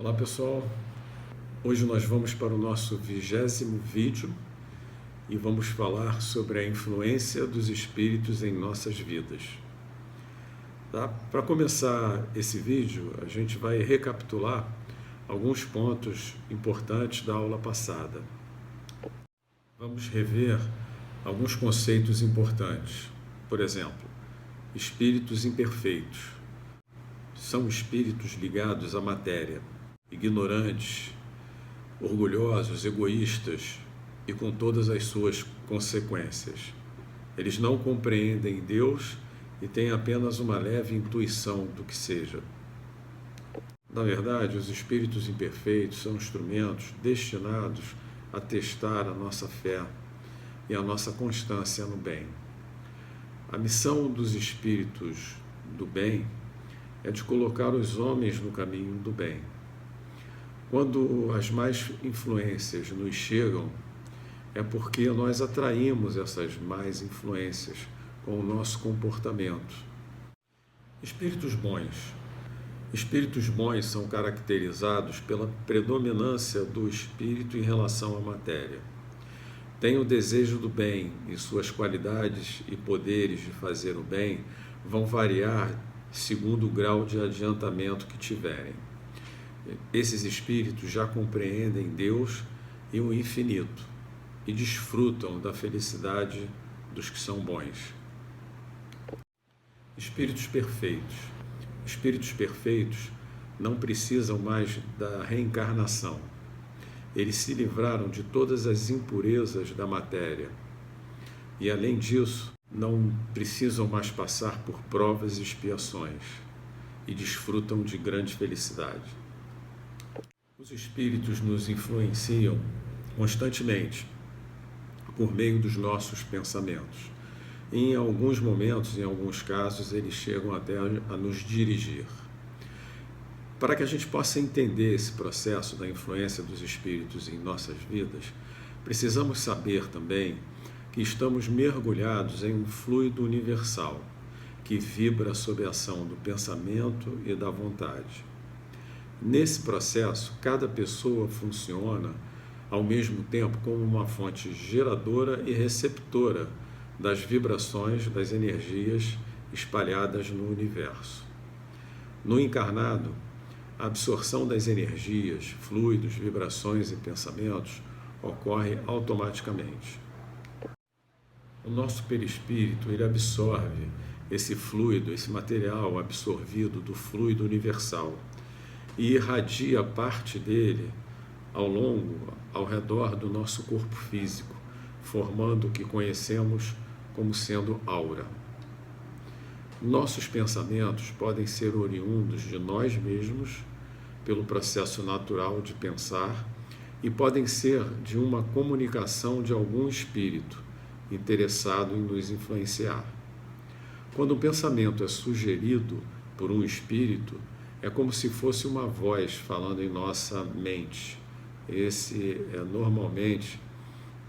Olá pessoal, hoje nós vamos para o nosso 20º vídeo e vamos falar sobre a influência dos espíritos em nossas vidas. Tá? Para começar esse vídeo, a gente vai recapitular alguns pontos importantes da aula passada. Vamos rever alguns conceitos importantes. Por exemplo, espíritos imperfeitos. São espíritos ligados à matéria, ignorantes, orgulhosos, egoístas e com todas as suas consequências. Eles não compreendem Deus e têm apenas uma leve intuição do que seja. Na verdade, os espíritos imperfeitos são instrumentos destinados a testar a nossa fé e a nossa constância no bem. A missão dos espíritos do bem é de colocar os homens no caminho do bem. Quando as más influências nos chegam, é porque nós atraímos essas más influências com o nosso comportamento. Espíritos bons. Espíritos bons são caracterizados pela predominância do espírito em relação à matéria. Têm o desejo do bem e suas qualidades e poderes de fazer o bem vão variar segundo o grau de adiantamento que tiverem. Esses espíritos já compreendem Deus e o infinito e desfrutam da felicidade dos que são bons. Espíritos perfeitos. Espíritos perfeitos não precisam mais da reencarnação. Eles se livraram de todas as impurezas da matéria e, além disso, não precisam mais passar por provas e expiações e desfrutam de grande felicidade. Os espíritos nos influenciam constantemente por meio dos nossos pensamentos. Em alguns momentos, em alguns casos, eles chegam até a nos dirigir. Para que a gente possa entender esse processo da influência dos espíritos em nossas vidas, precisamos saber também que estamos mergulhados em um fluido universal que vibra sob a ação do pensamento e da vontade. Nesse processo, cada pessoa funciona ao mesmo tempo como uma fonte geradora e receptora das vibrações, das energias espalhadas no universo. No encarnado, a absorção das energias, fluidos, vibrações e pensamentos ocorre automaticamente. O nosso perispírito, ele absorve esse fluido, esse material absorvido do fluido universal e irradia parte dele ao redor do nosso corpo físico, formando o que conhecemos como sendo aura. Nossos pensamentos podem ser oriundos de nós mesmos, pelo processo natural de pensar, e podem ser de uma comunicação de algum espírito interessado em nos influenciar. Quando um pensamento é sugerido por um espírito, é como se fosse uma voz falando em nossa mente. Esse é normalmente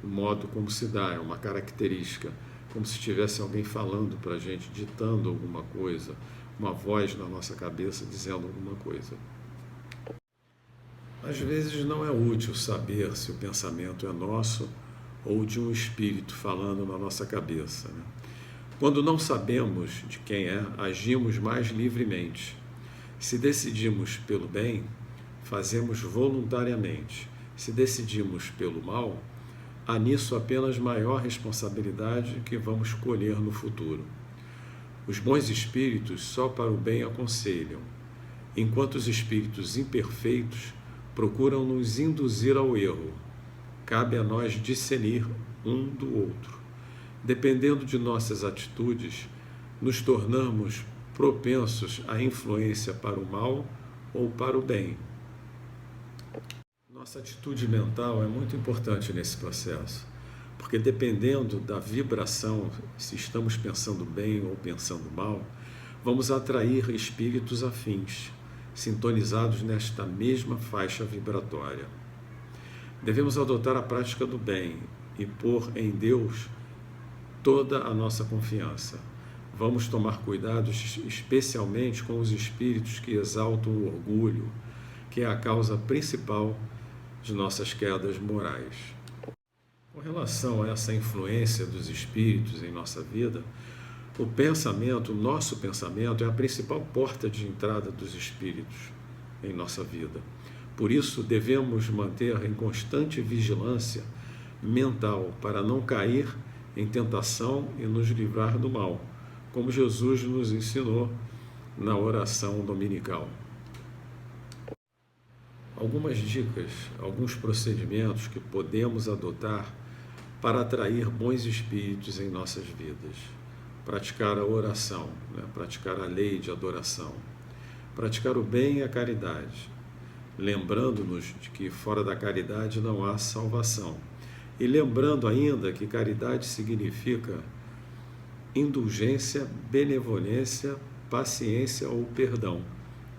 o modo como se dá, é uma característica, como se tivesse alguém falando para a gente, ditando alguma coisa, uma voz na nossa cabeça dizendo alguma coisa. Às vezes não é útil saber se o pensamento é nosso ou de um espírito falando na nossa cabeça, né? Quando não sabemos de quem é, agimos mais livremente. Se decidimos pelo bem, fazemos voluntariamente. Se decidimos pelo mal, há nisso apenas maior responsabilidade que vamos colher no futuro. Os bons espíritos só para o bem aconselham, enquanto os espíritos imperfeitos procuram nos induzir ao erro. Cabe a nós discernir um do outro. Dependendo de nossas atitudes, nos tornamos propensos à influência para o mal ou para o bem. Nossa atitude mental é muito importante nesse processo, porque dependendo da vibração, se estamos pensando bem ou pensando mal, vamos atrair espíritos afins, sintonizados nesta mesma faixa vibratória. Devemos adotar a prática do bem e pôr em Deus toda a nossa confiança. Vamos tomar cuidado especialmente com os espíritos que exaltam o orgulho, que é a causa principal de nossas quedas morais. Com relação a essa influência dos espíritos em nossa vida, o nosso pensamento é a principal porta de entrada dos espíritos em nossa vida. Por isso, devemos manter em constante vigilância mental para não cair em tentação e nos livrar do mal, como Jesus nos ensinou na oração dominical. Algumas dicas, alguns procedimentos que podemos adotar para atrair bons espíritos em nossas vidas. Praticar a oração, praticar a lei de adoração, praticar o bem e a caridade, lembrando-nos de que fora da caridade não há salvação. E lembrando ainda que caridade significa indulgência, benevolência, paciência ou perdão.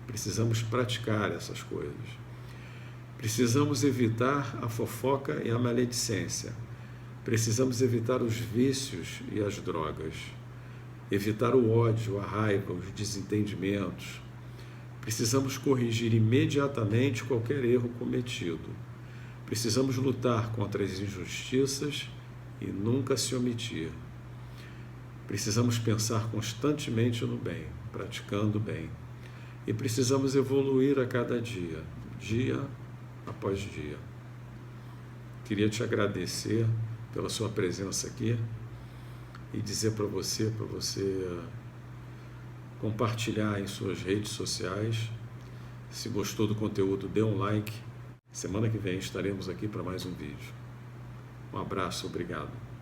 Precisamos praticar essas coisas. Precisamos evitar a fofoca e a maledicência. Precisamos evitar os vícios e as drogas. Evitar o ódio, a raiva, os desentendimentos. Precisamos corrigir imediatamente qualquer erro cometido. Precisamos lutar contra as injustiças e nunca se omitir. Precisamos pensar constantemente no bem, praticando o bem. E precisamos evoluir a cada dia, dia após dia. Queria te agradecer pela sua presença aqui e dizer para você compartilhar em suas redes sociais. Se gostou do conteúdo, dê um like. Semana que vem estaremos aqui para mais um vídeo. Um abraço, obrigado.